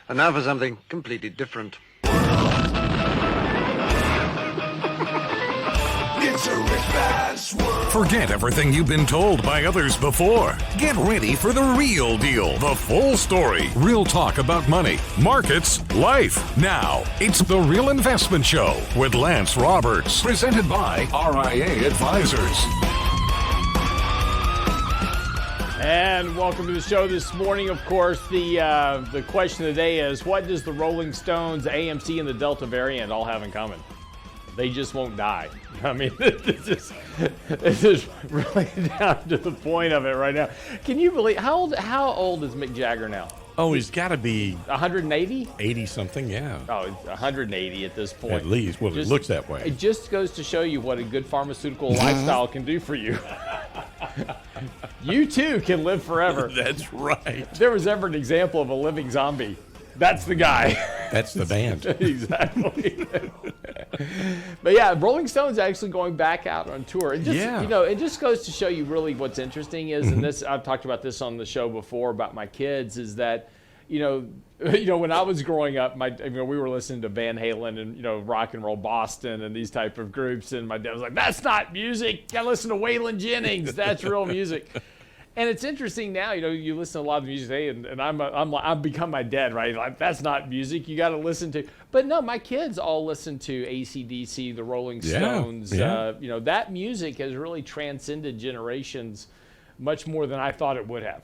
And now for something completely different. Forget everything you've been told by others before. Get ready for the real deal, the full story, real talk about money, markets, life. Now, it's The Real Investment Show with Lance Roberts, presented by RIA Advisors. And welcome to the show this morning. Of course, the question of the day is, what does the Rolling Stones, AMC, and the Delta variant all have in common? They just won't die. I mean, this is really down to the point of it right now. Can you believe, how old is Mick Jagger now? Oh, he's got to be 180? 80-something, yeah. Oh, 180 at this point. At least. Well, it looks that way. It just goes to show you what a good pharmaceutical lifestyle can do for you. You, too, can live forever. That's right. If there was ever an example of a living zombie, that's the guy. That's the band. Exactly. But yeah, Rolling Stones actually going back out on tour. It just, it just goes to show you really what's interesting is, and this I've talked about this on the show before about my kids, is that, when I was growing up, we were listening to Van Halen and Rock and Roll Boston and these type of groups, and my dad was like, "That's not music. You gotta listen to Waylon Jennings. That's real music." And it's interesting now, you listen to a lot of music today, and I've become my dad, right? Like, that's not music. You got to listen to. But no, my kids all listen to AC/DC, the Rolling Stones. Yeah. That music has really transcended generations much more than I thought it would have.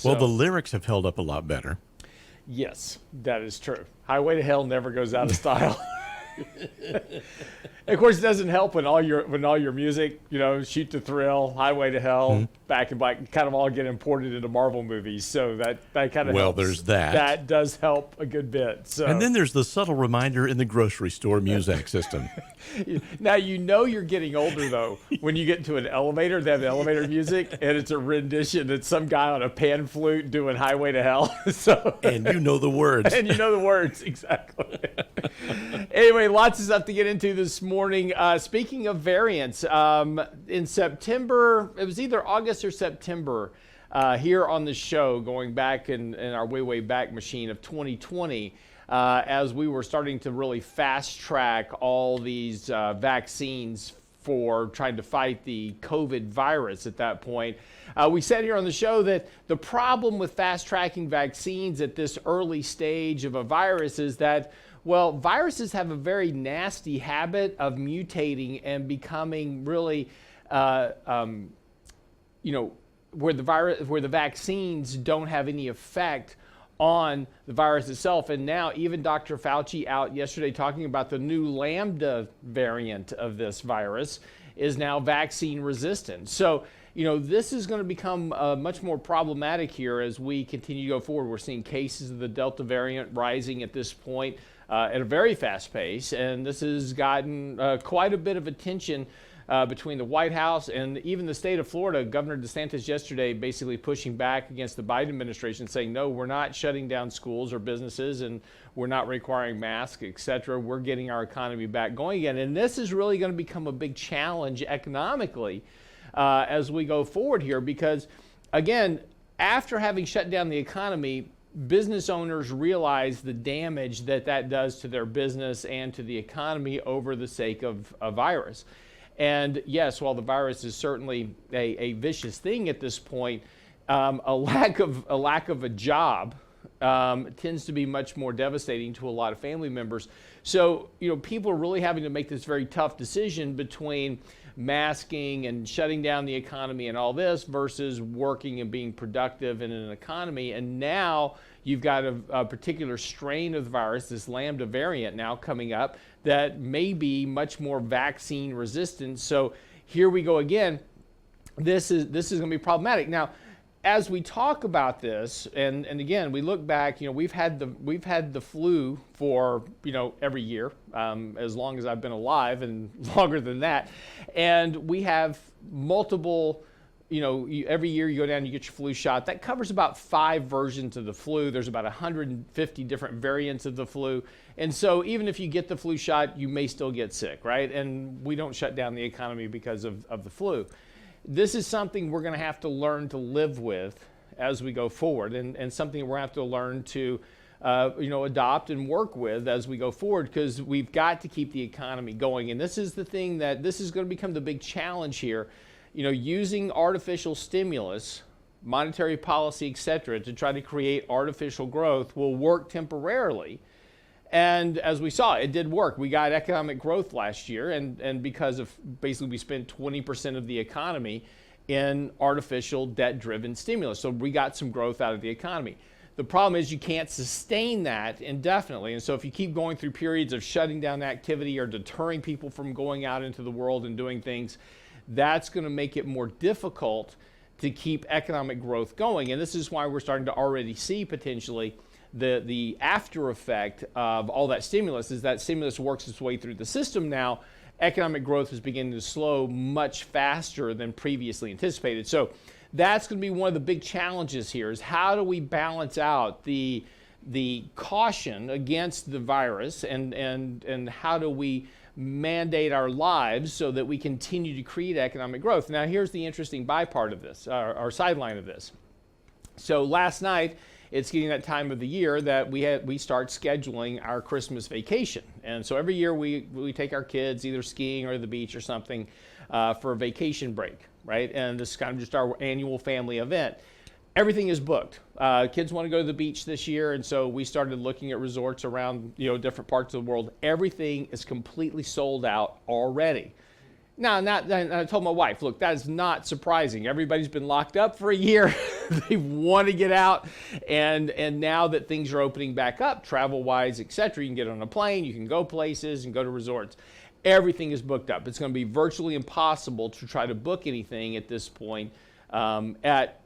Well, the lyrics have held up a lot better. Yes, that is true. Highway to Hell never goes out of style. Of course, it doesn't help when all your music, Shoot to Thrill, Highway to Hell, Back in Black, kind of all get imported into Marvel movies. So that kind of helps. There's that. That does help a good bit. So. And then there's the subtle reminder in the grocery store music system. Now you're getting older though when you get into an elevator. They have elevator music, and it's a rendition. It's some guy on a pan flute doing Highway to Hell. And you know the words. And you know the words exactly. Anyway, lots of stuff to get into this morning. Speaking of variants, in September, it was either August or September, here on the show, going back in our way back machine of 2020, as we were starting to really fast track all these vaccines for trying to fight the COVID virus at that point. We said here on the show that the problem with fast tracking vaccines at this early stage of a virus is that, well, viruses have a very nasty habit of mutating and becoming really, where the vaccines don't have any effect on the virus itself. And now even Dr. Fauci out yesterday talking about the new Lambda-variant of this virus is now vaccine resistant. So, this is going to become much more problematic here as we continue to go forward. We're seeing cases of the Delta variant rising at this point at a very fast pace, and this has gotten quite a bit of attention between the White House and even the state of Florida. Governor DeSantis yesterday basically pushing back against the Biden administration, saying, no, we're not shutting down schools or businesses, and we're not requiring masks, et cetera. We're getting our economy back going again. And this is really going to become a big challenge economically as we go forward here, because, again, after having shut down the economy, business owners realize the damage that does to their business and to the economy over the sake of a virus. And yes, while the virus is certainly a vicious thing at this point, a lack of a job tends to be much more devastating to a lot of family members. So, people are really having to make this very tough decision between masking and shutting down the economy and all this versus working and being productive in an economy. And now you've got a particular strain of the virus, this Lambda variant now coming up, that may be much more vaccine resistant. So here we go again. This is going to be problematic. Now, as we talk about this, and again, we look back, we've had the flu for, every year, as long as I've been alive, and longer than that. And we have multiple, every year you go down, you get your flu shot. That covers about 5 versions of the flu. There's about 150 different variants of the flu. And so even if you get the flu shot, you may still get sick, right? And we don't shut down the economy because of the flu. This is something we're going to have to learn to live with as we go forward, and something we're going to have to learn to adopt and work with as we go forward, because we've got to keep the economy going. And this is the thing that this is going to become the big challenge here. Using artificial stimulus, monetary policy, et cetera, to try to create artificial growth will work temporarily. And as we saw, it did work. We got economic growth last year, and because of basically we spent 20% of the economy in artificial debt-driven stimulus. So we got some growth out of the economy. The problem is you can't sustain that indefinitely. And so if you keep going through periods of shutting down activity or deterring people from going out into the world and doing things, that's going to make it more difficult to keep economic growth going. And this is why we're starting to already see potentially the after effect of all that stimulus is that stimulus works its way through the system now. Economic growth is beginning to slow much faster than previously anticipated. So that's going to be one of the big challenges here, is how do we balance out the caution against the virus and how do we mandate our lives so that we continue to create economic growth. Now here's the interesting bypart of this, or sideline of this. So last night, it's getting that time of the year that we start scheduling our Christmas vacation. And so every year we take our kids either skiing or the beach or something for a vacation break, right? And this is kind of just our annual family event. Everything is booked. Kids want to go to the beach this year, and so we started looking at resorts around different parts of the world. Everything is completely sold out already. Now, I told my wife, look, that is not surprising. Everybody's been locked up for a year. They want to get out. And now that things are opening back up, travel-wise, et cetera, you can get on a plane, you can go places and go to resorts. Everything is booked up. It's going to be virtually impossible to try to book anything at this point at,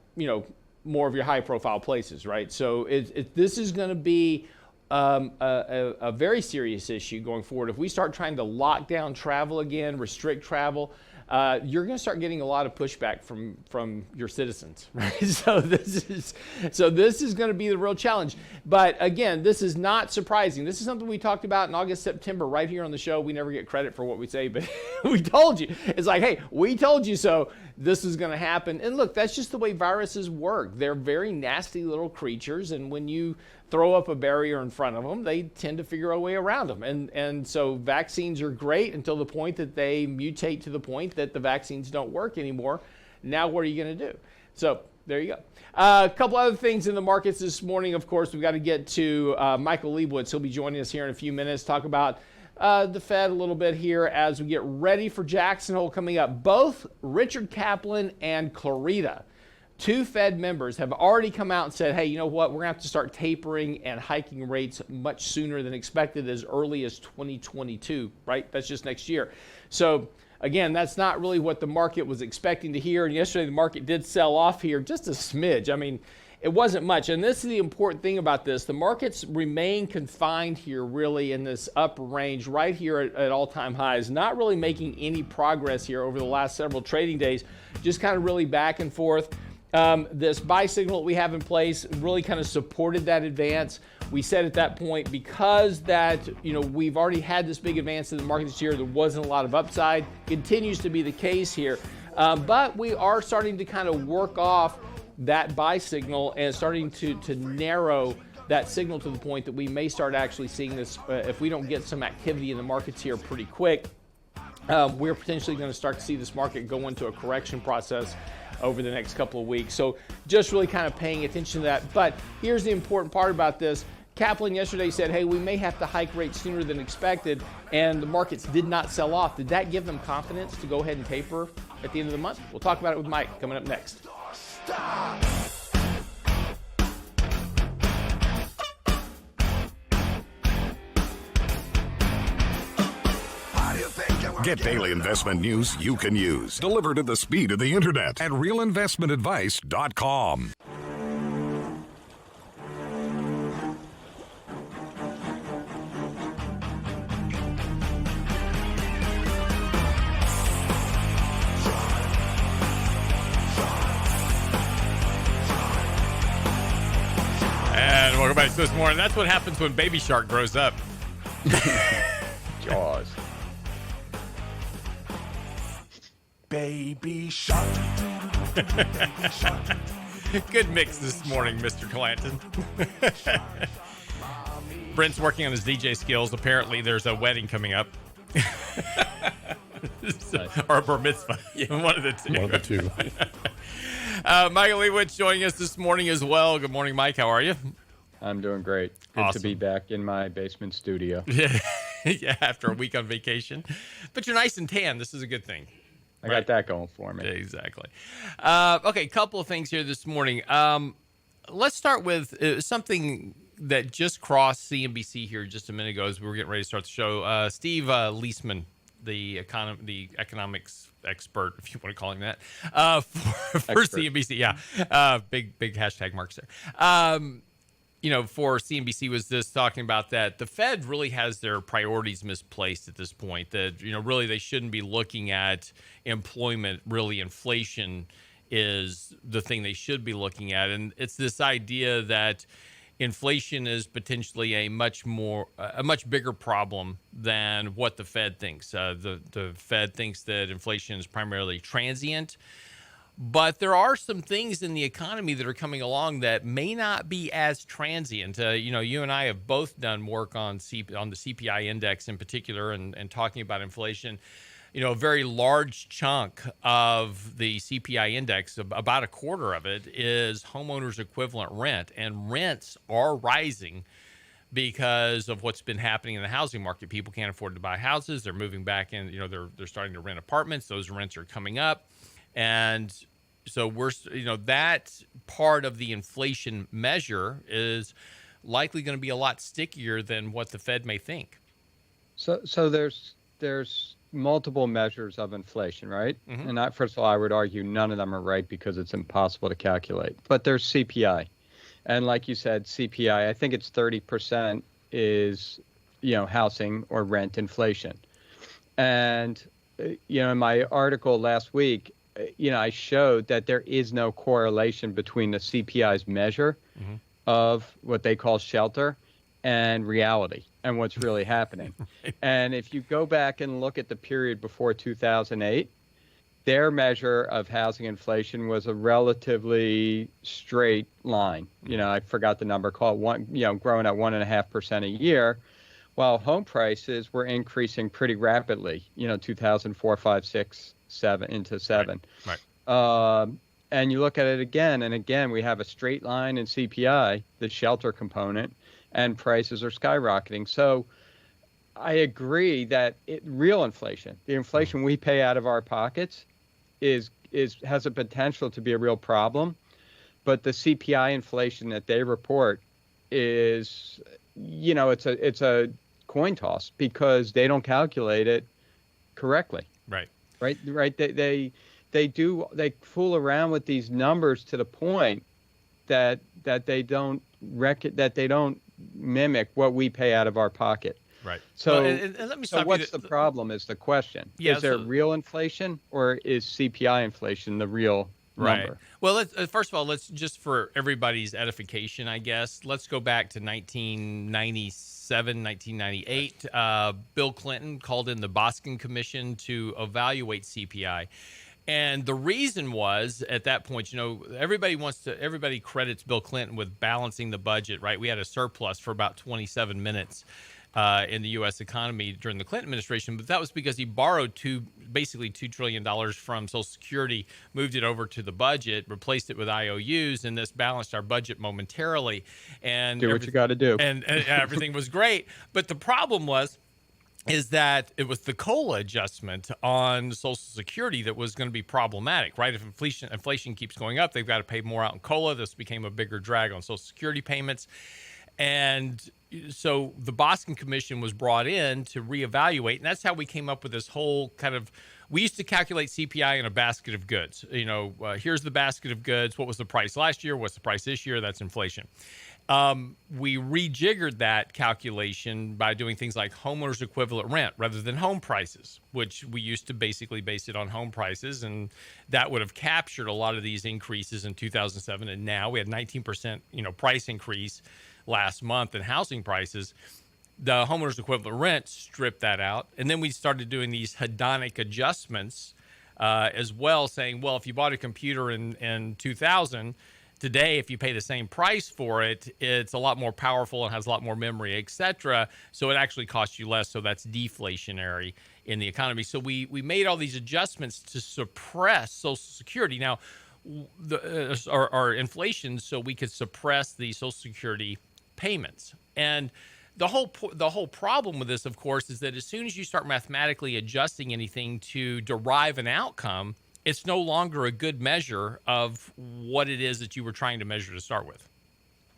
more of your high-profile places, right? So this is going to be a very serious issue going forward. If we start trying to lock down travel again, restrict travel, you're going to start getting a lot of pushback from your citizens, right? So this is going to be the real challenge. But again, this is not surprising. This is something we talked about in August, September, right here on the show. We never get credit for what we say, but we told you. It's like, hey, we told you so. This is going to happen. And look, that's just the way viruses work. They're very nasty little creatures, and when you throw up a barrier in front of them, they tend to figure a way around them. And so vaccines are great until the point that they mutate to the point that the vaccines don't work anymore. Now what are you going to do? So there you go. A couple other things in the markets this morning. Of course, we've got to get to Michael Lebowitz. He'll be joining us here in a few minutes, talk about the Fed a little bit here as we get ready for Jackson Hole coming up. Both Richard Kaplan and Clarita, two Fed members, have already come out and said, hey, you know what, we're going to have to start tapering and hiking rates much sooner than expected, as early as 2022, right? That's just next year. So again, that's not really what the market was expecting to hear. And yesterday the market did sell off here just a smidge. I mean, it wasn't much. And this is the important thing about this. The markets remain confined here really in this upper range right here at all-time highs, not really making any progress here over the last several trading days, just kind of really back and forth. This buy signal that we have in place really kind of supported that advance. We said at that point, because that, we've already had this big advance in the market this year, there wasn't a lot of upside. Continues to be the case here. But we are starting to kind of work off that buy signal and starting to narrow that signal to the point that we may start actually seeing this, if we don't get some activity in the markets here pretty quick, we're potentially going to start to see this market go into a correction process over the next couple of weeks. So just really kind of paying attention to that. But here's the important part about this. Kaplan yesterday said, hey, we may have to hike rates sooner than expected, and the markets did not sell off. Did that give them confidence to go ahead and taper at the end of the month? We'll talk about it with Mike coming up next. Get daily investment news you can use, delivered at the speed of the internet at realinvestmentadvice.com. And welcome back to this morning. That's what happens when Baby Shark grows up. Jaws. Baby Shark. Good mix this morning, Mr. Clanton. Brent's working on his DJ skills. Apparently, there's a wedding coming up. Or a bar mitzvah. One of the two. One of the two. Michael Lebowitz joining us this morning as well. Good morning, Mike. How are you? I'm doing great. Good Awesome. to be back in my basement studio. Yeah, after a week on vacation. But you're nice and tan. This is a good thing. I got that going for me. Exactly. Okay, a couple of things here this morning. Let's start with something that just crossed CNBC here just a minute ago as we were getting ready to start the show. Steve Leisman, the economics expert, if you want to call him that, for CNBC. Yeah, big hashtag marks there. For CNBC was this talking about that the Fed really has their priorities misplaced at this point, that, really they shouldn't be looking at employment. Really, inflation is the thing they should be looking at. And it's this idea that inflation is potentially a much bigger problem than what the Fed thinks. The Fed thinks that inflation is primarily transient. But there are some things in the economy that are coming along that may not be as transient. You and I have both done work on the CPI index in particular and talking about inflation. A very large chunk of the CPI index, about a quarter of it, is homeowners equivalent rent. And rents are rising because of what's been happening in the housing market. People can't afford to buy houses. They're moving back in. They're starting to rent apartments. Those rents are coming up. And so that part of the inflation measure is likely going to be a lot stickier than what the Fed may think. So there's multiple measures of inflation, right? Mm-hmm. And first of all, I would argue none of them are right because it's impossible to calculate. But there's CPI. And like you said, CPI, I think it's 30% is, housing or rent inflation. And, in my article last week, I showed that there is no correlation between the CPI's measure Mm-hmm. of what they call shelter and reality and what's really happening. Right. And if you go back and look at the period before 2008, their measure of housing inflation was a relatively straight line. I forgot the number, called one, growing at 1.5% a year, while home prices were increasing pretty rapidly, 2004, 5, 6, 7 into 7. Right. And you look at it again, and again, we have a straight line in CPI, the shelter component, and prices are skyrocketing. So I agree that real inflation, the inflation we pay out of our pockets, has a potential to be a real problem. But the CPI inflation that they report is, it's a coin toss because they don't calculate it correctly. Right. Right. They fool around with these numbers to the point that they don't mimic what we pay out of our pocket. Right. So, and let me stop you. What's the problem is the question. Yeah, is there real inflation or is CPI inflation the real number? Well, first of all, let's just for everybody's edification, I guess, let's go back to 1997, 1998. Bill Clinton called in the Boskin Commission to evaluate CPI. And the reason was, at that point, everybody credits Bill Clinton with balancing the budget, right? We had a surplus for about 27 minutes in the U.S. economy during the Clinton administration, but that was because he borrowed basically $2 trillion from Social Security, moved it over to the budget, replaced it with IOUs, and this balanced our budget momentarily. And do what you got to do. And everything was great. But the problem is that it was the COLA adjustment on Social Security that was going to be problematic, right? If inflation keeps going up, they've got to pay more out in COLA. This became a bigger drag on Social Security payments. And so the Boston Commission was brought in to reevaluate, and that's how we came up with this whole kind of, we used to calculate CPI in a basket of goods. Here's the basket of goods. What was the price last year? What's the price this year? That's inflation. We rejiggered that calculation by doing things like homeowners equivalent rent rather than home prices, which we used to basically base it on home prices. And that would have captured a lot of these increases in 2007. And now we had 19%, price increase last month in housing prices. The homeowners equivalent rent stripped that out. And then we started doing these hedonic adjustments as well, saying, well, if you bought a computer in 2000, Today, if you pay the same price for it, it's a lot more powerful and has a lot more memory, etc. So it actually costs you less. So that's deflationary in the economy. So we made all these adjustments to suppress Social Security. Now, our inflation, so we could suppress the Social Security payments. And the whole problem with this, of course, is that as soon as you start mathematically adjusting anything to derive an outcome, it's no longer a good measure of what it is that you were trying to measure to start with.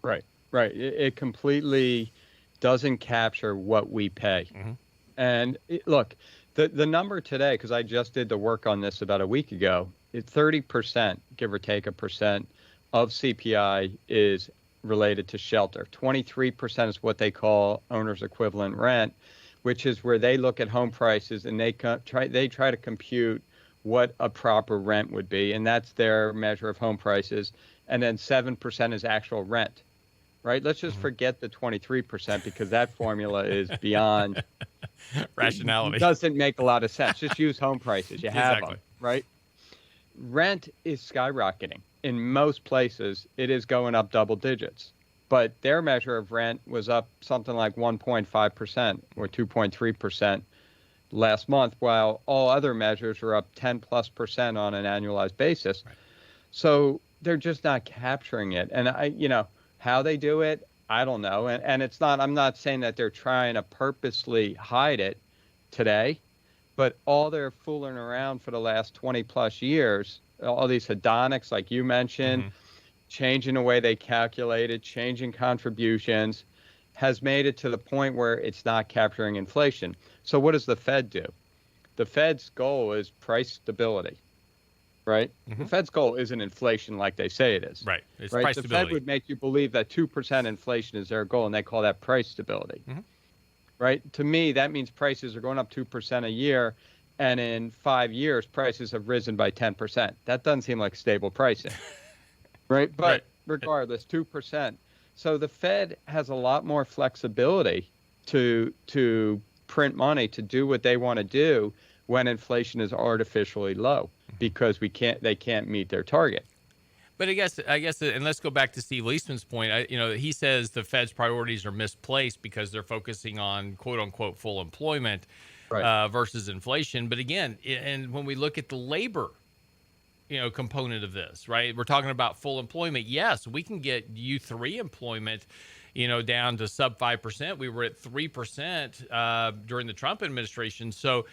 Right. It completely doesn't capture what we pay. Mm-hmm. And look, the number today, because I just did the work on this about a week ago, it's 30%, give or take a percent, of CPI is related to shelter. 23% is what they call owner's equivalent rent, which is where they look at home prices and they try to compute what a proper rent would be, and that's their measure of home prices. And then 7% is actual rent, right? Let's just forget the 23% because that formula is beyond rationality. It doesn't make a lot of sense. Just use home prices. You have Exactly. them, right? Rent is skyrocketing. In most places, it is going up double digits. But their measure of rent was up something like 1.5% or 2.3% last month, while all other measures are up 10+% on an annualized basis. Right. So they're just not capturing it. And how they do it, I don't know. And it's not, I'm not saying that they're trying to purposely hide it today, but all they're fooling around for the last 20+ years, all these hedonics, like you mentioned, changing the way they calculate it, changing contributions, has made it to the point where it's not capturing inflation. So what does the Fed do? The Fed's goal is price stability, right? The Fed's goal isn't inflation like they say it is. Right. It's right? price The stability. Fed would make you believe that 2% inflation is their goal, and they call that price stability. Right? To me, that means prices are going up 2% a year, and in 5 years, prices have risen by 10%. That doesn't seem like stable pricing, right? But regardless, 2%. So the Fed has a lot more flexibility to print money, to do what they want to do when inflation is artificially low, because they can't meet their target. But I guess, and let's go back to Steve Leisman's point. He says the Fed's priorities are misplaced because they're focusing on quote unquote full employment versus inflation. But again, and when we look at the labor, component of this, right? We're talking about full employment. Yes, we can get U3 employment, down to sub 5%. We were at 3% during the Trump administration. So,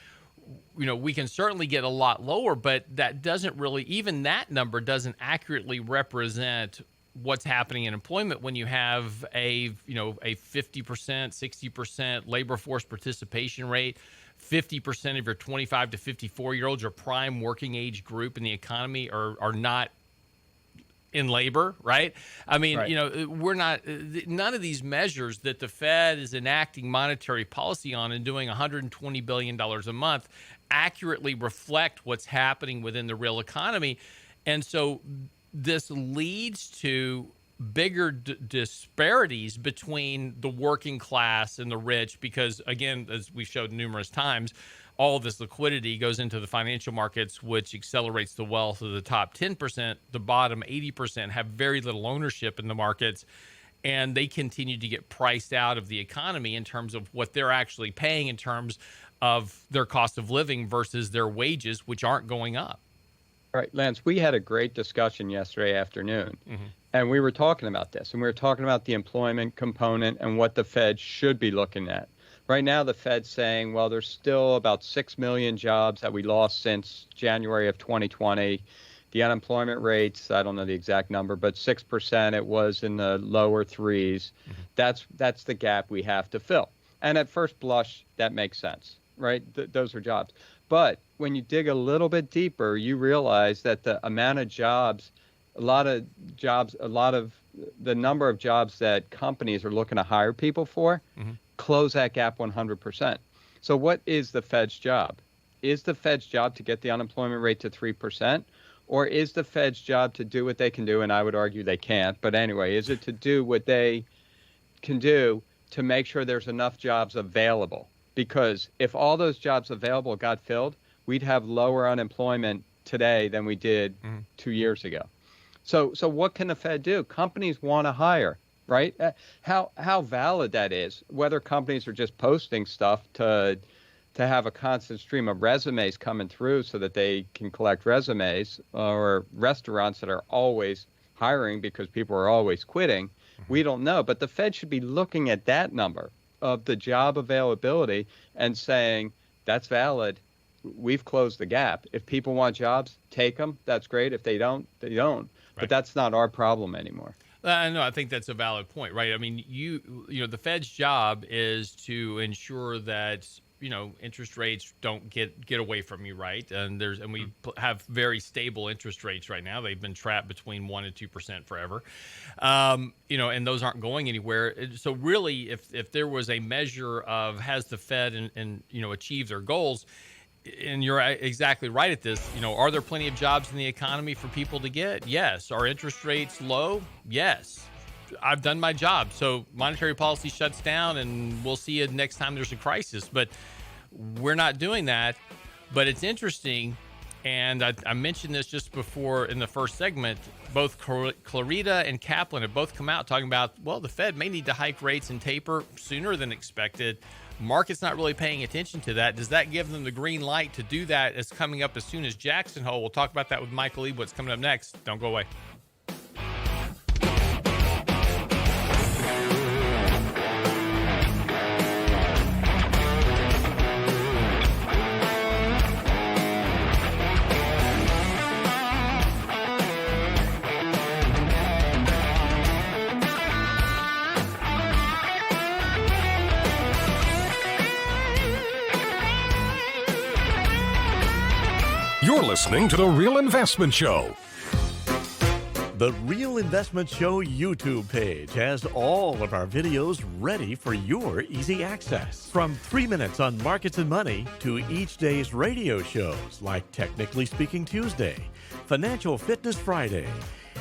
we can certainly get a lot lower, but that doesn't really, even that number doesn't accurately represent what's happening in employment when you have a 50%, 60% labor force participation rate. 50% of your 25 to 54-year-olds, your prime working age group in the economy, are not in labor, right? I mean, we're not, none of these measures that the Fed is enacting monetary policy on and doing $120 billion a month accurately reflect what's happening within the real economy. And so this leads to bigger disparities between the working class and the rich, because again, as we showed numerous times, all of this liquidity goes into the financial markets, which accelerates the wealth of the top 10%. The bottom 80% have very little ownership in the markets, and they continue to get priced out of the economy in terms of what they're actually paying in terms of their cost of living versus their wages, which aren't going up. All right, Lance, we had a great discussion yesterday afternoon, and we were talking about this, and we were talking about the employment component and what the Fed should be looking at. Right now, the Fed's saying, well, there's still about 6 million jobs that we lost since January of 2020. The unemployment rates, I don't know the exact number, but 6%, it was in the lower threes. That's the gap we have to fill. And at first blush, that makes sense, right? Those are jobs. But when you dig a little bit deeper, you realize that the amount of jobs, a lot of the number of jobs that companies are looking to hire people for, close that gap 100%. So what is the Fed's job? Is the Fed's job to get the unemployment rate to 3%? Or is the Fed's job to do what they can do? And I would argue they can't. But anyway, is it to do what they can do to make sure there's enough jobs available? Because if all those jobs available got filled, we'd have lower unemployment today than we did 2 years ago. So what can the Fed do? Companies want to hire, right? How valid that is, whether companies are just posting stuff to have a constant stream of resumes coming through so that they can collect resumes, or restaurants that are always hiring because people are always quitting. We don't know. But the Fed should be looking at that number of the job availability and saying, that's valid. We've closed the gap. If people want jobs, take them. That's great. If they don't, they don't. Right. But that's not our problem anymore. No, I think that's a valid point, right? I mean, you know, the Fed's job is to ensure that, you know, interest rates don't get away from you, right? And we have very stable interest rates right now. They've been trapped between 1% and 2% forever, you know, and those aren't going anywhere. So really, if there was a measure of has the Fed and you know, achieved their goals, and you're exactly right at this, you know, are there plenty of jobs in the economy for people to get? Yes. Are interest rates low? Yes. I've done my job. So monetary policy shuts down and we'll see it next time there's a crisis. But we're not doing that. But it's interesting. And I mentioned this just before in the first segment. Both Clarita and Kaplan have both come out talking about, well, the Fed may need to hike rates and taper sooner than expected. Market's not really paying attention to that. Does that give them the green light to do that? It's coming up as soon as Jackson Hole. We'll talk about that with Michael Lebowitz coming up next. Don't go away. You're listening to The Real Investment Show. The Real Investment Show YouTube page has all of our videos ready for your easy access. From 3 minutes on markets and money to each day's radio shows like Technically Speaking Tuesday, Financial Fitness Friday,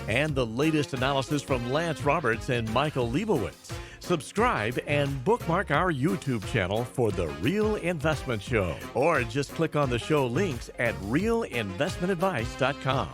and the latest analysis from Lance Roberts and Michael Lebowitz. Subscribe and bookmark our YouTube channel for The Real Investment Show, or just click on the show links at realinvestmentadvice.com.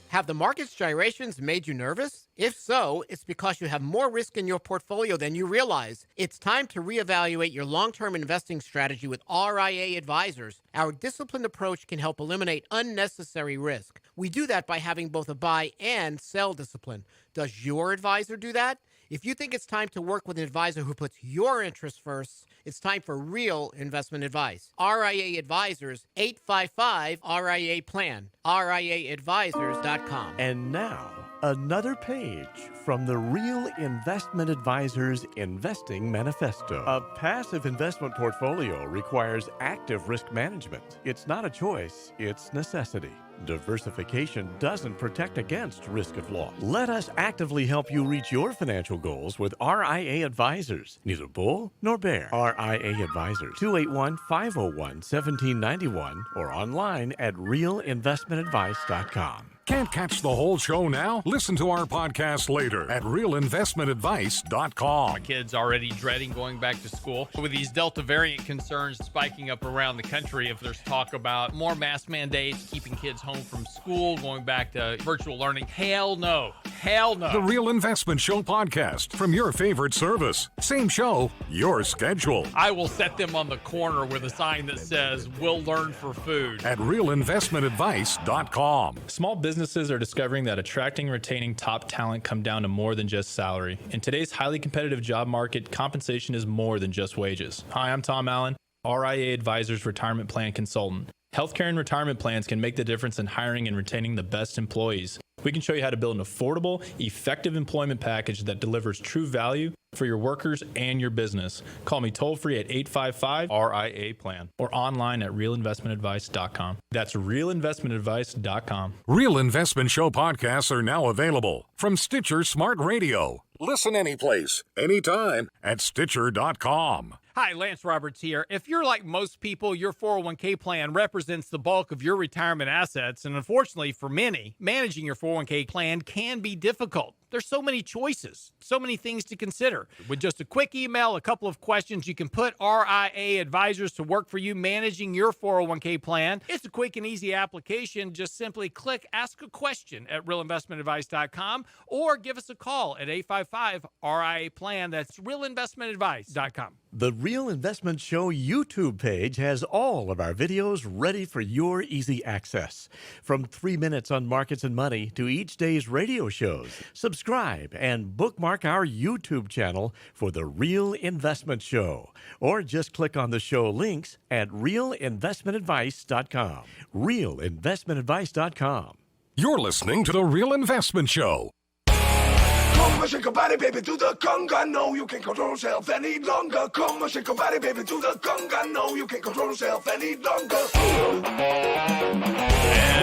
Have the market's gyrations made you nervous? If so, it's because you have more risk in your portfolio than you realize. It's time to reevaluate your long-term investing strategy with RIA Advisors. Our disciplined approach can help eliminate unnecessary risk. We do that by having both a buy and sell discipline. Does your advisor do that? If you think it's time to work with an advisor who puts your interests first, it's time for real investment advice. RIA Advisors, 855-RIA-PLAN, RIAadvisors.com. And now, another page from the Real Investment Advisors Investing Manifesto. A passive investment portfolio requires active risk management. It's not a choice, it's necessity. Diversification doesn't protect against risk of loss. Let us actively help you reach your financial goals with RIA Advisors. Neither bull nor bear. RIA Advisors, 281-501-1791 or online at realinvestmentadvice.com. Can't catch the whole show now? Listen to our podcast later at realinvestmentadvice.com. My kids already dreading going back to school. With these Delta variant concerns spiking up around the country, if there's talk about more mask mandates, keeping kids home from school, going back to virtual learning, hell no. Hell no. The Real Investment Show podcast from your favorite service. Same show, your schedule. I will set them on the corner with a sign that says, "We'll learn for food." At realinvestmentadvice.com. Small businesses are discovering that attracting and retaining top talent come down to more than just salary. In today's highly competitive job market, compensation is more than just wages. Hi, I'm Tom Allen, RIA Advisors Retirement Plan Consultant. Healthcare and retirement plans can make the difference in hiring and retaining the best employees. We can show you how to build an affordable, effective employment package that delivers true value for your workers and your business. Call me toll-free at 855-RIA-PLAN or online at realinvestmentadvice.com. That's realinvestmentadvice.com. Real Investment Show podcasts are now available from Stitcher Smart Radio. Listen anyplace, anytime at Stitcher.com. Hi, Hi, Lance Roberts here. If you're like most people, your 401k plan represents the bulk of your retirement assets. And unfortunately for many, managing your 401k plan can be difficult. There's so many choices, so many things to consider. With just a quick email, a couple of questions, you can put RIA advisors to work for you managing your 401k plan. It's a quick and easy application. Just simply click Ask a Question at realinvestmentadvice.com or give us a call at 855-RIA-PLAN. That's realinvestmentadvice.com. The Real Investment Show YouTube page has all of our videos ready for your easy access. From 3 minutes on markets and money to each day's radio shows. Subscribe and bookmark our YouTube channel for The Real Investment Show. Or just click on the show links at realinvestmentadvice.com. realinvestmentadvice.com. You're listening to The Real Investment Show. Come shake your body, baby, to the conga. No, you can't control yourself any longer. Come shake your body, baby, to the conga. No, you can't control yourself any longer.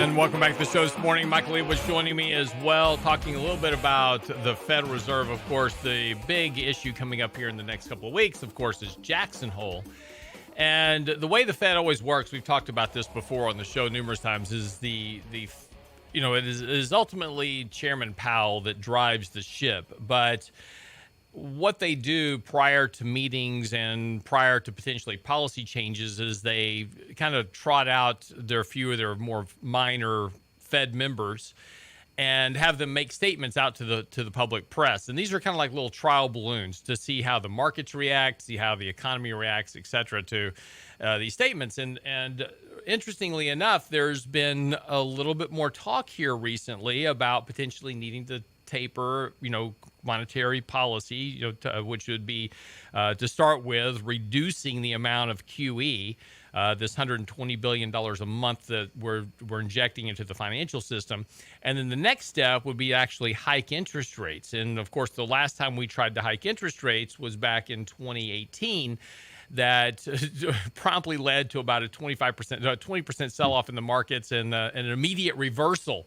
And welcome back to the show this morning. Michael Lebowitz joining me as well, talking a little bit about the Federal Reserve. Of course, the big issue coming up here in the next couple of weeks, of course, is Jackson Hole. And the way the Fed always works, we've talked about this before on the show numerous times, is it is ultimately Chairman Powell that drives the ship. But what they do prior to meetings and prior to potentially policy changes is they kind of trot out their few of their more minor Fed members and have them make statements out to the public press. And these are kind of like little trial balloons to see how the markets react, see how the economy reacts, et cetera, to these statements. And interestingly enough, there's been a little bit more talk here recently about potentially needing to taper, monetary policy, which would be, to start with, reducing the amount of QE, this $120 billion a month that we're injecting into the financial system. And then the next step would be actually hike interest rates. And of course, the last time we tried to hike interest rates was back in 2018. That promptly led to about a 20% sell-off in the markets and an immediate reversal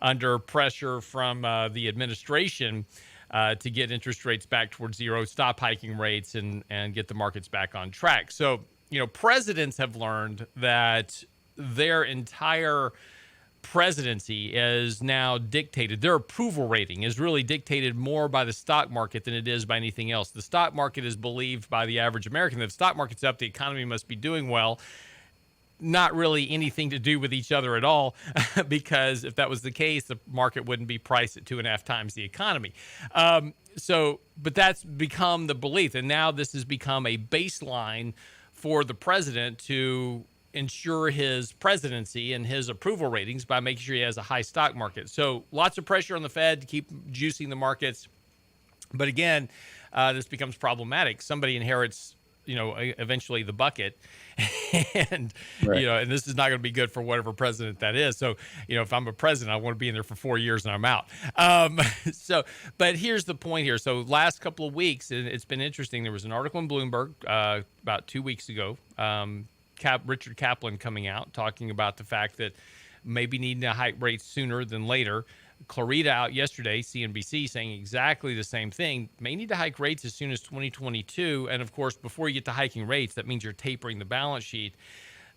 under pressure from the administration to get interest rates back towards zero, stop hiking rates, and get the markets back on track. So, presidents have learned that their entire presidency is now dictated. Their approval rating is really dictated more by the stock market than it is by anything else. The stock market is believed by the average American that if the stock market's up, the economy must be doing well. Not really anything to do with each other at all, because if that was the case, the market wouldn't be priced at 2.5 times the economy. But that's become the belief. And now this has become a baseline for the president to ensure his presidency and his approval ratings by making sure he has a high stock market. So lots of pressure on the Fed to keep juicing the markets. But again, this becomes problematic. Somebody inherits, eventually the bucket. And, right. And this is not going to be good for whatever president that is. So, if I'm a president, I want to be in there for 4 years and I'm out. But here's the point here. So last couple of weeks, and it's been interesting. There was an article in Bloomberg about 2 weeks ago, Richard Kaplan coming out talking about the fact that maybe needing to hike rates sooner than later. Clarita out yesterday, CNBC, saying exactly the same thing. May need to hike rates as soon as 2022. And of course, before you get to hiking rates, that means you're tapering the balance sheet.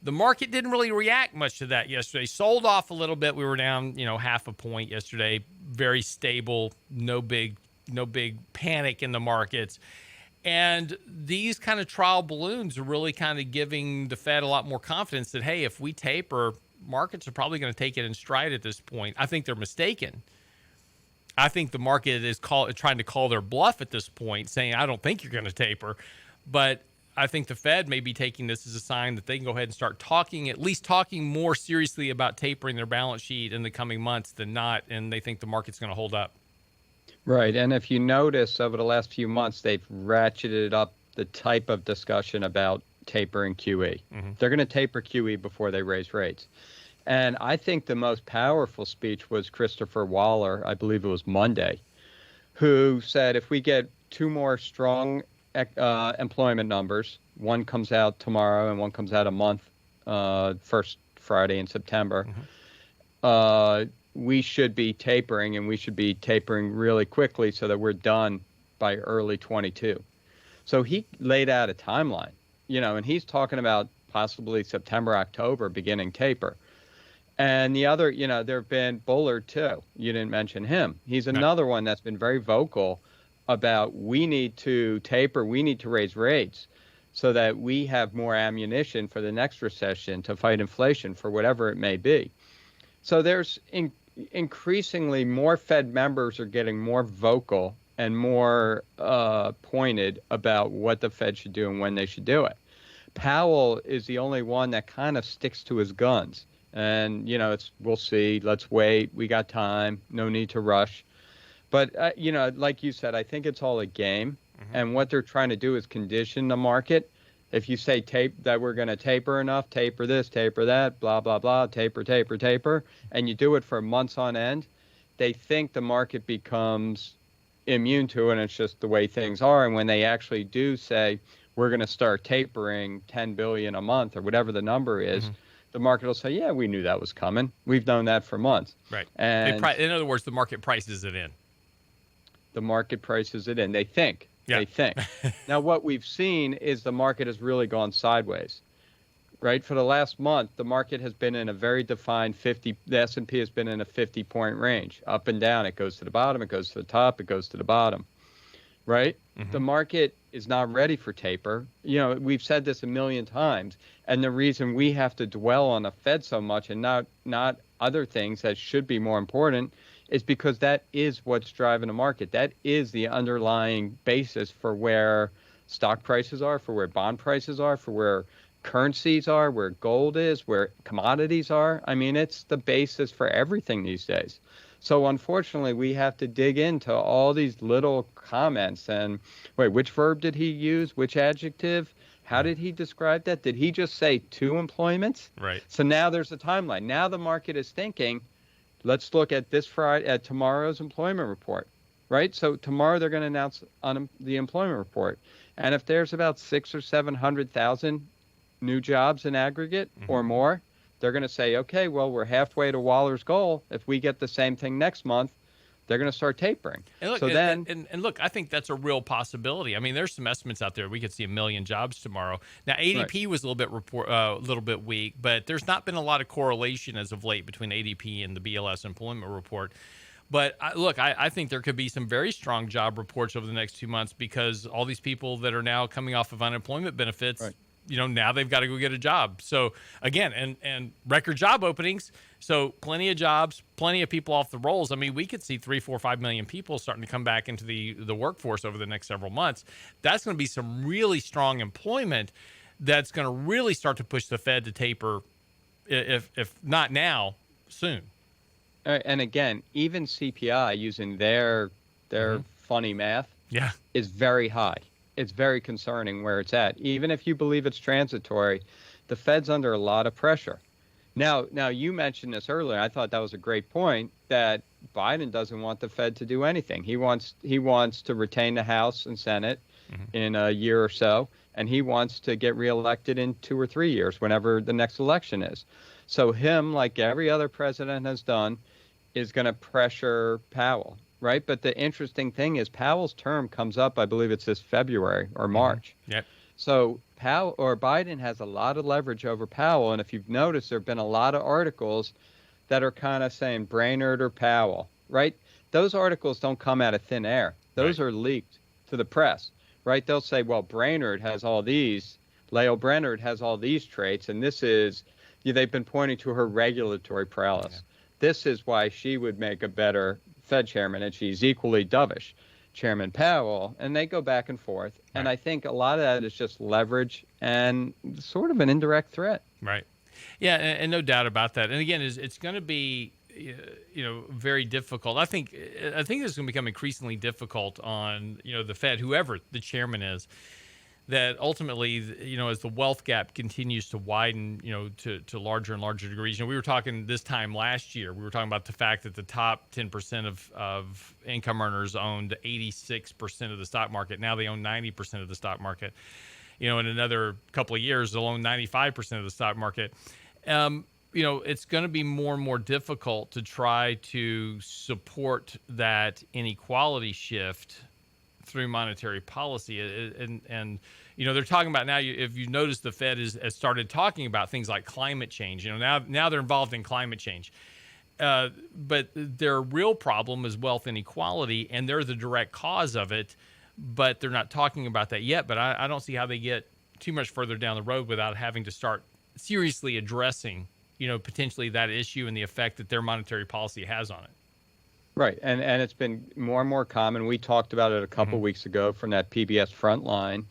The market didn't really react much to that yesterday. Sold off a little bit. We were down, half a point yesterday. Very stable. No big panic in the markets. And these kind of trial balloons are really kind of giving the Fed a lot more confidence that, hey, if we taper, markets are probably going to take it in stride at this point. I think they're mistaken. I think the market is trying to call their bluff at this point, saying, I don't think you're going to taper. But I think the Fed may be taking this as a sign that they can go ahead and start at least talking more seriously about tapering their balance sheet in the coming months than not, and they think the market's going to hold up. Right. And if you notice over the last few months, they've ratcheted up the type of discussion about tapering QE. Mm-hmm. They're going to taper QE before they raise rates. And I think the most powerful speech was Christopher Waller, I believe it was Monday, who said if we get two more strong employment numbers, one comes out tomorrow and one comes out a month, first Friday in September, we should be tapering, and we should be tapering really quickly so that we're done by early 22. So he laid out a timeline, and he's talking about possibly September, October, beginning taper. And the other, there have been Bullard too. You didn't mention him. He's another one that's been very vocal about we need to taper, we need to raise rates so that we have more ammunition for the next recession to fight inflation for whatever it may be. So there's increasingly more Fed members are getting more vocal and more pointed about what the Fed should do and when they should do it. Powell is the only one that kind of sticks to his guns. And, we'll see. Let's wait. We got time. No need to rush. But, like you said, I think it's all a game. Mm-hmm. And what they're trying to do is condition the market. If you say that we're going to taper enough, taper this, taper that, blah, blah, blah, taper, taper, taper, and you do it for months on end, they think the market becomes immune to it, and it's just the way things are. And when they actually do say, we're going to start tapering 10 billion a month or whatever the number is, mm-hmm. the market will say, yeah, we knew that was coming. We've known that for months. Right. And in other words, the market prices it in. The market prices it in. They think. Yeah. They think. Now, what we've seen is the market has really gone sideways. Right? For the last month, the market has been in a very defined the S&P has been in a 50-point range. Up and down. It goes to the bottom. It goes to the top. It goes to the bottom. Right? Mm-hmm. The market is not ready for taper. We've said this a million times. And the reason we have to dwell on the Fed so much and not other things that should be more important is because that is what's driving the market. That is the underlying basis for where stock prices are, for where bond prices are, for where currencies are, where gold is, where commodities are. I mean, it's the basis for everything these days. So unfortunately, we have to dig into all these little comments and wait, which verb did he use? Which adjective? How did he describe that? Did he just say two employments? Right. So now there's a timeline. Now the market is thinking, let's look at this Friday, at tomorrow's employment report, right? So tomorrow they're going to announce on the employment report. And if there's about 600,000 or 700,000 new jobs in aggregate mm-hmm. or more, they're going to say, okay, well, we're halfway to Waller's goal. If we get the same thing next month, they're going to start tapering. And look, so look, I think that's a real possibility. I mean, there's some estimates out there. We could see 1 million jobs tomorrow. Now, ADP was a little bit weak, but there's not been a lot of correlation as of late between ADP and the BLS employment report. But I think there could be some very strong job reports over the next 2 months because all these people that are now coming off of unemployment benefits, right. Now they've got to go get a job. So again, and record job openings. So plenty of jobs, plenty of people off the rolls. I mean, we could see 3, 4, 5 million people starting to come back into the workforce over the next several months. That's going to be some really strong employment that's going to really start to push the Fed to taper, if not now, soon. And again, even CPI using their mm-hmm. funny math is very high. It's very concerning where it's at. Even if you believe it's transitory, the Fed's under a lot of pressure. Now you mentioned this earlier. I thought that was a great point that Biden doesn't want the Fed to do anything. He wants to retain the House and Senate mm-hmm. in a year or so, and he wants to get reelected in 2 or 3 years, whenever the next election is. So him, like every other president has done, is going to pressure Powell. Right. But the interesting thing is Powell's term comes up, I believe it's this February or March. Mm-hmm. Yep. So Biden has a lot of leverage over Powell. And if you've noticed, there have been a lot of articles that are kind of saying Brainerd or Powell. Right. Those articles don't come out of thin air. Those are leaked to the press. Right. They'll say, well, Brainerd has all these. Lael Brainerd has all these traits. And this is they've been pointing to her regulatory prowess. Yeah. This is why she would make a better Fed chairman, and she's equally dovish, Chairman Powell, and they go back and forth. Right. And I think a lot of that is just leverage and sort of an indirect threat. Right. Yeah, and no doubt about that. And again, it's going to be, very difficult. I think this is going to become increasingly difficult on, the Fed, whoever the chairman is, that ultimately, as the wealth gap continues to widen, to larger and larger degrees. We were talking this time last year, we were talking about the fact that the top 10% of income earners owned 86% of the stock market. Now they own 90% of the stock market. In another couple of years, they'll own 95% of the stock market. It's going to be more and more difficult to try to support that inequality shift through monetary policy. And they're talking about now, if you notice, the Fed has started talking about things like climate change. Now they're involved in climate change. But their real problem is wealth inequality, and they're the direct cause of it, but they're not talking about that yet. But I don't see how they get too much further down the road without having to start seriously addressing, potentially that issue and the effect that their monetary policy has on it. Right. And it's been more and more common. We talked about it a couple weeks ago from that PBS Frontline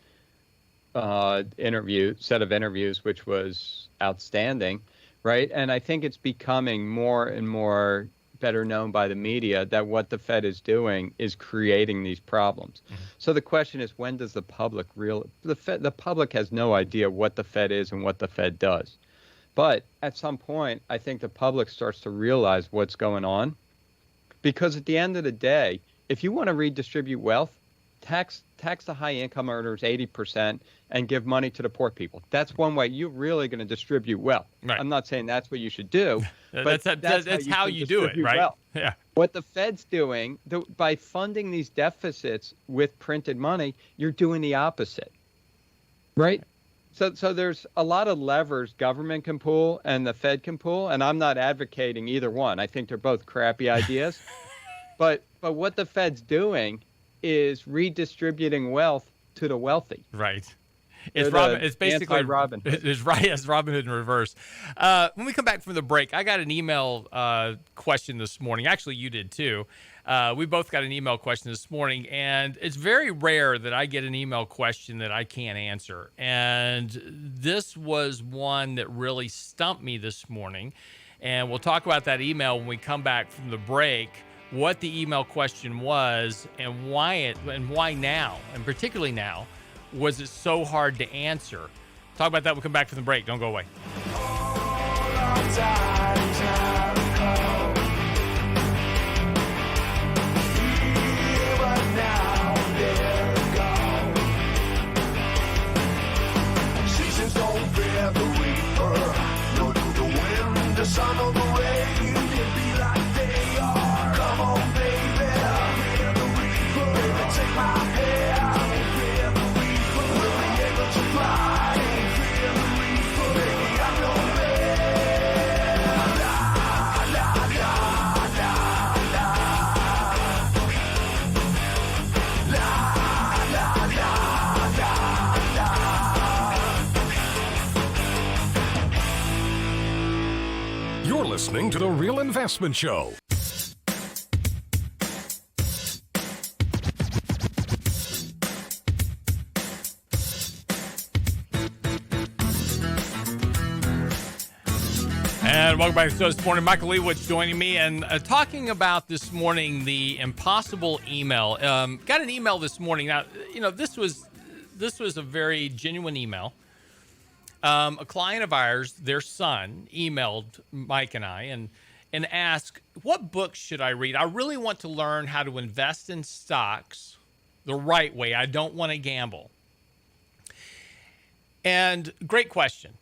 set of interviews, which was outstanding. Right. And I think it's becoming more and more better known by the media that what the Fed is doing is creating these problems. So the question is, when does the public the public has no idea what the Fed is and what the Fed does. But at some point, I think the public starts to realize what's going on, because at the end of the day, if you want to redistribute wealth, tax the high income earners 80% and give money to the poor people. That's one way you're really going to distribute wealth. Right. I'm not saying that's what you should do, but that's how you do it, right? Wealth. Yeah. What the Fed's doing, by funding these deficits with printed money, you're doing the opposite, right? So there's a lot of levers government can pull and the Fed can pull, and I'm not advocating either one. I think they're both crappy ideas. but what the Fed's doing is redistributing wealth to the wealthy. Right. It's basically Robin Hood. It's right as Robin Hood in reverse. When we come back from the break, I got an email question this morning. Actually, you did too. We both got an email question this morning, and it's very rare that I get an email question that I can't answer. And this was one that really stumped me this morning. And we'll talk about that email when we come back from the break, what the email question was and why now, and particularly now, was it so hard to answer. Talk about that when we come back from the break. Don't go away. Seasons don't bear the reaper, nor do the wind, the sun, or the rain. It be like they are. Come on, baby, bear the reaper. Baby, take my hand, bear the reaper. We'll be able to fly, bear the reaper. Baby, I know bear. La, la, la, la, la. La, la, la, la, la. You're listening to The Real Investment Show. And welcome back to the show this morning. Michael Leawood's joining me and talking about this morning the impossible email. Got an email this morning. Now, this was a very genuine email. A client of ours, their son, emailed Mike and I and asked, what books should I read? I really want to learn how to invest in stocks the right way. I don't want to gamble. And great question,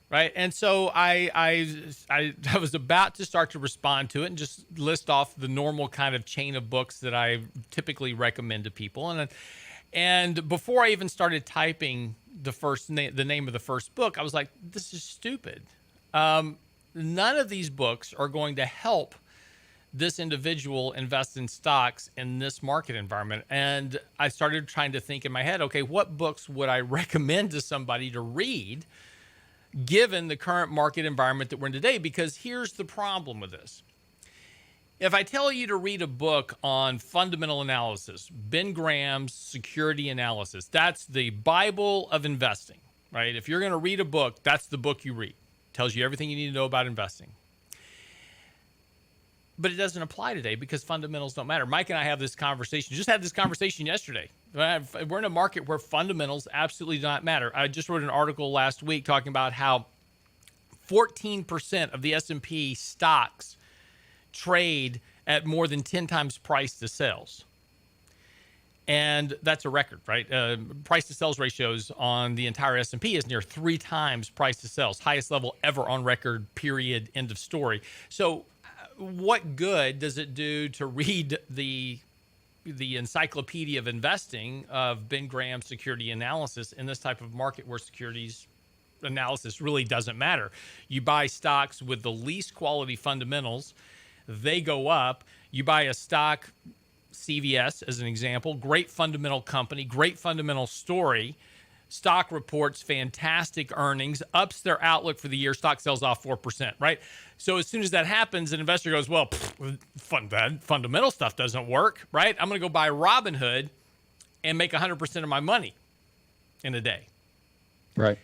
right? And so I was about to start to respond to it and just list off the normal kind of chain of books that I typically recommend to people. And before I even started typing the name of the first book, I was like, this is stupid. None of these books are going to help this individual invest in stocks in this market environment. And I started trying to think in my head, okay, what books would I recommend to somebody to read given the current market environment that we're in today? Because here's the problem with this. If I tell you to read a book on fundamental analysis, Ben Graham's Security Analysis, that's the Bible of investing, right? If you're going to read a book, that's the book you read. It tells you everything you need to know about investing. But it doesn't apply today because fundamentals don't matter. Mike and I have this conversation, just had this conversation yesterday. We're in a market where fundamentals absolutely do not matter. I just wrote an article last week talking about how 14% of the S&P stocks trade at more than 10 times price to sales. And that's a record, right? Price to sales ratios on the entire S&P is near 3 times price to sales, highest level ever on record, period, end of story. So what good does it do to read the the encyclopedia of investing of Ben Graham's security analysis in this type of market where securities analysis really doesn't matter. You buy stocks with the least quality fundamentals, they go up. You buy a stock, CVS as an example, great fundamental company, great fundamental story. Stock reports fantastic earnings, ups their outlook for the year, stock sells off 4%, right? So as soon as that happens, an investor goes, well, that fundamental stuff doesn't work, right? I'm going to go buy Robinhood and make 100% of my money in a day. Right.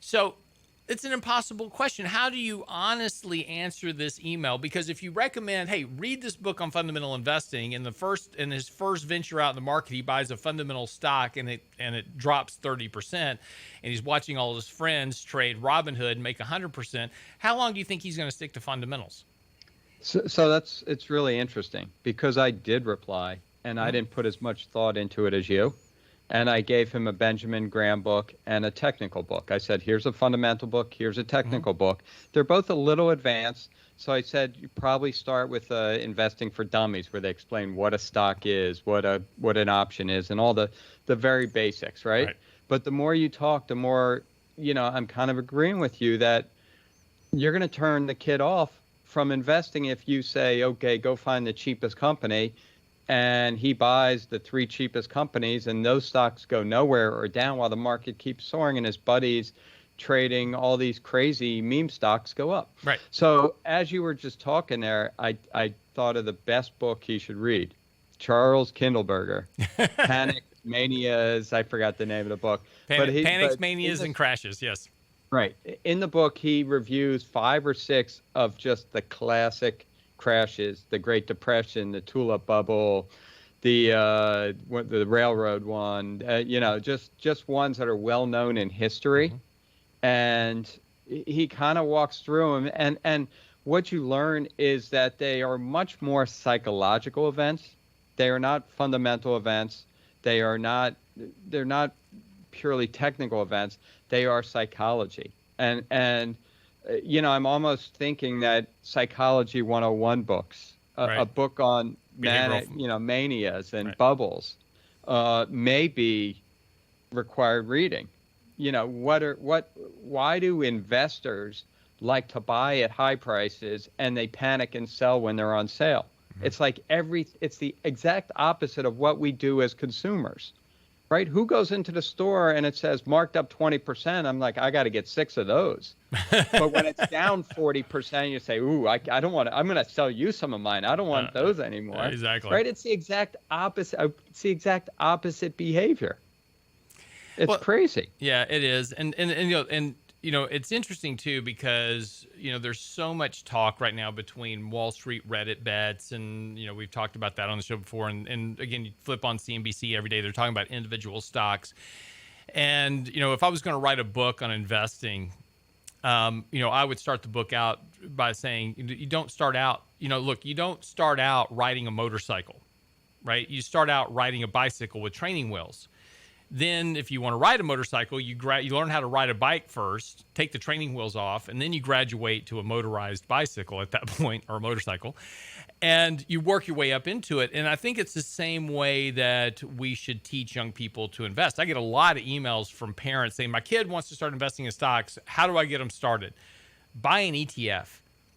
So it's an impossible question. How do you honestly answer this email? Because if you recommend, hey, read this book on fundamental investing, in his first venture out in the market, he buys a fundamental stock and it drops 30%, and he's watching all his friends trade Robinhood and make 100%. How long do you think he's going to stick to fundamentals? So it's really interesting, because I did reply and I didn't put as much thought into it as you. And I gave him a Benjamin Graham book and a technical book. I said, here's a fundamental book, here's a technical book. They're both a little advanced. So I said, you probably start with Investing for Dummies, where they explain what a stock is, what an option is, and all the very basics, right? But the more you talk, the more, I'm kind of agreeing with you that you're going to turn the kid off from investing if you say, okay, go find the cheapest company, and he buys the 3 cheapest companies, and those stocks go nowhere or down while the market keeps soaring, and his buddies trading all these crazy meme stocks go up. Right. So as you were just talking there, I thought of the best book he should read, Charles Kindleberger, Panic Manias. I forgot the name of the book. Panics, Manias, and Crashes, yes. Right. In the book, he reviews 5 or 6 of just the classic crashes: the Great Depression, the tulip bubble, the railroad one, just ones that are well known in history. And he kind of walks through them, and what you learn is that they are much more psychological events. They are not fundamental events. They're not purely technical events. They are psychology. And I'm almost thinking that Psychology 101 books, a book on manias and bubbles, may be required reading. Why do investors like to buy at high prices and they panic and sell when they're on sale? It's like it's the exact opposite of what we do as consumers. Right? Who goes into the store and it says marked up 20%? I'm like, I got to get 6 of those. But when it's down 40%, you say, ooh, I don't want to. I'm going to sell you some of mine. I don't want those anymore. Exactly. Right? It's the exact opposite. It's the exact opposite behavior. It's crazy. Yeah, it is. And it's interesting too, because there's so much talk right now between Wall Street Reddit bets, and we've talked about that on the show before, and again, you flip on CNBC every day, they're talking about individual stocks. And if I was going to write a book on investing, I would start the book out by saying, you don't start out, you don't start out riding a motorcycle, right? You start out riding a bicycle with training wheels. Then if you want to ride a motorcycle, you learn how to ride a bike first, take the training wheels off, and then you graduate to a motorized bicycle at that point, or a motorcycle, and you work your way up into it. And I think it's the same way that we should teach young people to invest. I get a lot of emails from parents saying, my kid wants to start investing in stocks. How do I get them started? Buy an ETF.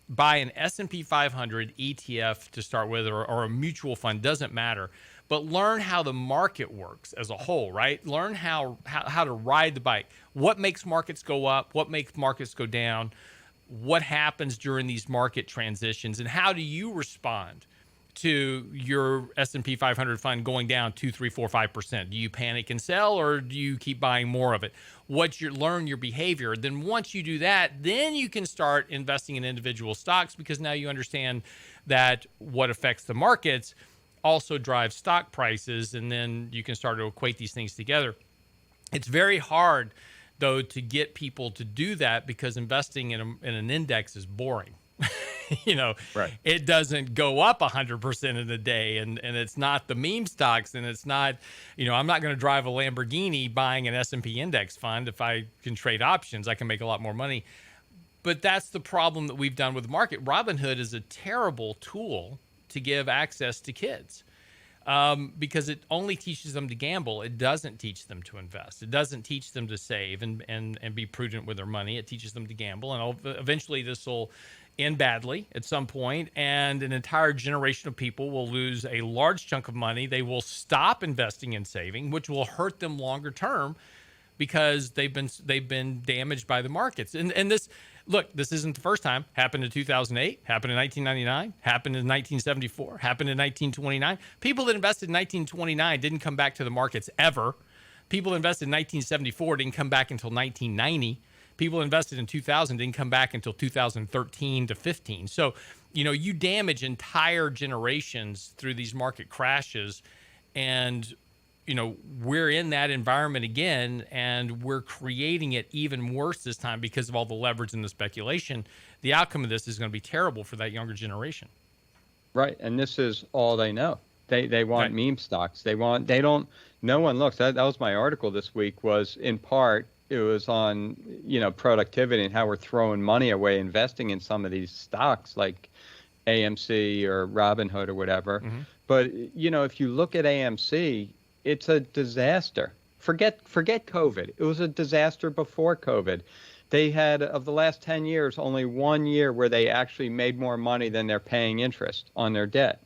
Buy an S&P 500 ETF to start with, or a mutual fund, doesn't matter. But learn how the market works as a whole, right? Learn how to ride the bike. What makes markets go up? What makes markets go down? What happens during these market transitions? And how do you respond to your S&P 500 fund going down 2, 3, 4, 5%? Do you panic and sell, or do you keep buying more of it? Learn your behavior. Then once you do that, then you can start investing in individual stocks, because now you understand that what affects the markets also drives stock prices, and then you can start to equate these things together. It's very hard, though, to get people to do that, because investing in an index is boring. Right. It doesn't go up 100% in a day, and it's not the meme stocks, and it's not, I'm not going to drive a Lamborghini buying an S&P index fund. If I can trade options, I can make a lot more money. But that's the problem that we've done with the market. Robinhood is a terrible tool to give access to kids. because it only teaches them to gamble. It doesn't teach them to invest. It doesn't teach them to save and be prudent with their money. It teaches them to gamble. And eventually this will end badly at some point, and an entire generation of people will lose a large chunk of money. They will stop investing and saving, which will hurt them longer term because they've been damaged by the markets. And this, look, this isn't the first time. Happened in 2008, happened in 1999, happened in 1974, happened in 1929. People that invested in 1929 didn't come back to the markets ever. People that invested in 1974 didn't come back until 1990. People invested in 2000 didn't come back until 2013 to 15. So, you damage entire generations through these market crashes. And, we're in that environment again, and we're creating it even worse this time because of all the leverage and the speculation. The outcome of this is going to be terrible for that younger generation. Right. And this is all they know. They want meme stocks. No one looks. That was my article this week, was in part, it was on, productivity and how we're throwing money away investing in some of these stocks like AMC or Robinhood or whatever. Mm-hmm. But, if you look at AMC, it's a disaster. Forget COVID. It was a disaster before COVID. They had, of the last 10 years, only 1 year where they actually made more money than they're paying interest on their debt.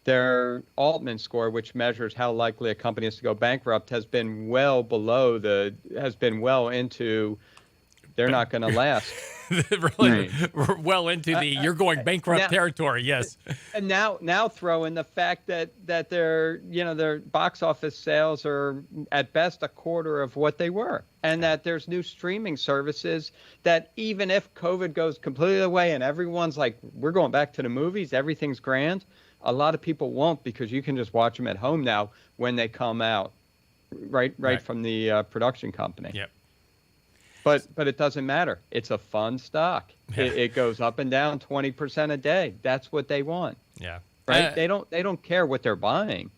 Their Altman score, which measures how likely a company is to go bankrupt, has been well into they're not going to last. Really, we're well into the you're going bankrupt territory. Yes. And now throw in the fact that their box office sales are at best a quarter of what they were, and that there's new streaming services that even if COVID goes completely away and everyone's like, we're going back to the movies, everything's grand. A lot of people won't, because you can just watch them at home now when they come out, right from the production company. Yep. But it doesn't matter. It's a fun stock. It goes up and down 20% a day. That's what they want. Yeah. Right. They don't care what they're buying.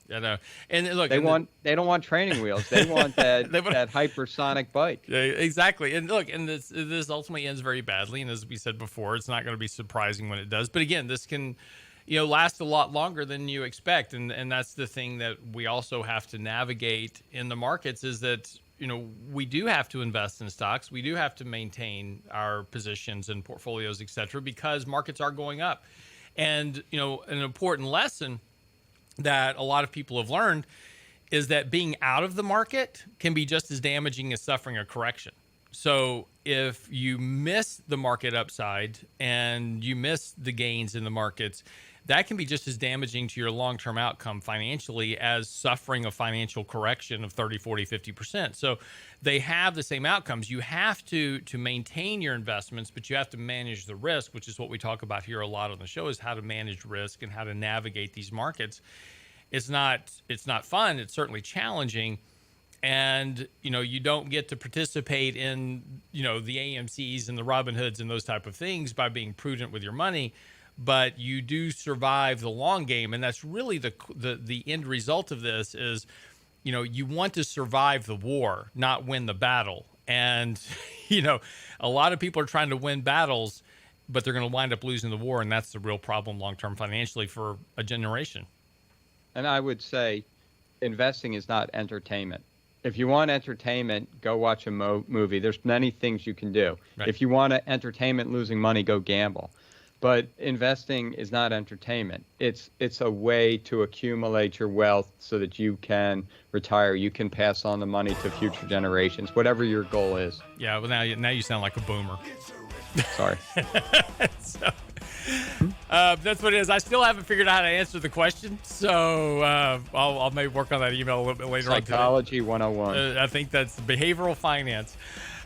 I know. And look, they don't want training wheels. They want that that hypersonic bike. Yeah, exactly. And look, and this ultimately ends very badly. And as we said before, it's not going to be surprising when it does. But again, this can last a lot longer than you expect. And that's the thing that we also have to navigate in the markets, is that, we do have to invest in stocks. We do have to maintain our positions and portfolios, et cetera, because markets are going up. And, an important lesson that a lot of people have learned is that being out of the market can be just as damaging as suffering a correction. So if you miss the market upside and you miss the gains in the markets, that can be just as damaging to your long-term outcome financially as suffering a financial correction of 30, 40, 50%. So they have the same outcomes. You have to maintain your investments, but you have to manage the risk, which is what we talk about here a lot on the show, is how to manage risk and how to navigate these markets. It's not fun. It's certainly challenging. And, you don't get to participate in, the AMCs and the Robinhoods and those type of things by being prudent with your money. But you do survive the long game, and that's really the end result of this is, you want to survive the war, not win the battle. And, a lot of people are trying to win battles, but they're going to wind up losing the war, and that's the real problem long-term financially for a generation. And I would say investing is not entertainment. If you want entertainment, go watch a movie. There's many things you can do. Right. If you want entertainment losing money, go gamble. But investing is not entertainment. It's a way to accumulate your wealth so that you can retire. You can pass on the money to future generations, whatever your goal is. Yeah, well, now you sound like a boomer. Sorry. That's what it is. I still haven't figured out how to answer the question, so I'll maybe work on that email a little bit later on today. Psychology 101. I think that's behavioral finance.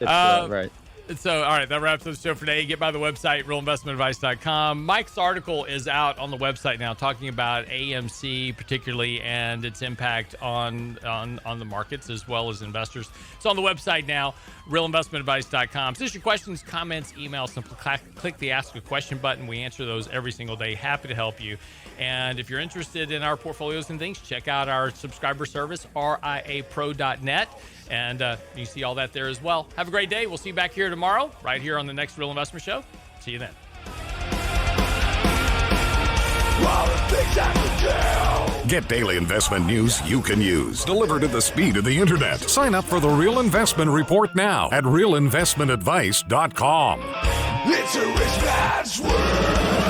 It's right. So, all right, that wraps up the show for today. Get by the website, realinvestmentadvice.com. Mike's article is out on the website now, talking about AMC particularly and its impact on the markets as well as investors. It's on the website now, realinvestmentadvice.com. Send your questions, comments, emails. Simply click the Ask a Question button. We answer those every single day. Happy to help you. And if you're interested in our portfolios and things, check out our subscriber service, riapro.net. And you can see all that there as well. Have a great day. We'll see you back here tomorrow, right here on the next Real Investment Show. See you then. All the things I could do. Get daily investment news you can use, delivered at the speed of the internet. Sign up for the Real Investment Report now at realinvestmentadvice.com. It's a rich man's world.